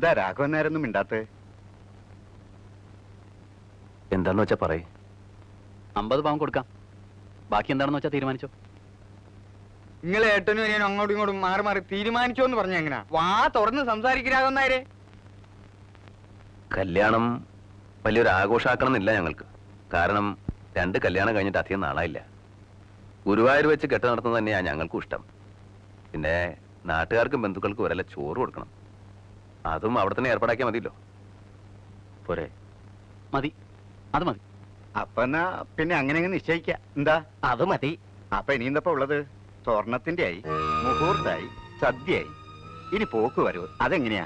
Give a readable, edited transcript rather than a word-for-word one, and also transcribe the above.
എന്താ രാഘവൻ നേരൊന്നും മിണ്ടാത്ത? എന്താന്ന് വെച്ചാ പറയേ. 50 പവൻ കൊടുക്കാം. ബാക്കി എന്താണെന്ന് വെച്ചാ തീരുമാനിച്ചോ. നിങ്ങൾ ഏട്ടനും അനിയനും അങ്ങോട്ടും ഇങ്ങോട്ടും മാറി മാറി തീരുമാനിച്ചോ എന്ന് പറഞ്ഞ എങ്ങനാ? വാ തുറന്ന് സംസാരിക്കാകുന്നാരെ. കല്യാണം വലിയൊരു ആഘോഷാക്കണം എന്നില്ല ഞങ്ങൾക്ക്. കാരണം 2 കല്യാണം കഴിഞ്ഞിട്ട് അധികം നാളായില്ല. ഗുരുവായൂർ വെച്ച് കെട്ട് നടത്തുന്നത് തന്നെയാണ് ഞങ്ങൾക്കും ഇഷ്ടം. പിന്നെ നാട്ടുകാർക്കും ബന്ധുക്കൾക്കും ഒരല്ല ചോറ് കൊടുക്കണം. അതും അവിടെ തന്നെ ഏർപ്പാടാക്കിയാൽ മതിയല്ലോ. പോരെ? മതി, അത് മതി. അപ്പൊ എന്നാ പിന്നെ അങ്ങനെ നിശ്ചയിക്ക. എന്താ? അത് മതി. അപ്പൊ ഇനി എന്തപ്പോ ഉള്ളത്? സ്വർണത്തിന്റെ ആയി, മുഹൂർത്തായി, സദ്യയായി, ഇനി പോക്ക് വരവ്. അതെങ്ങനെയാ?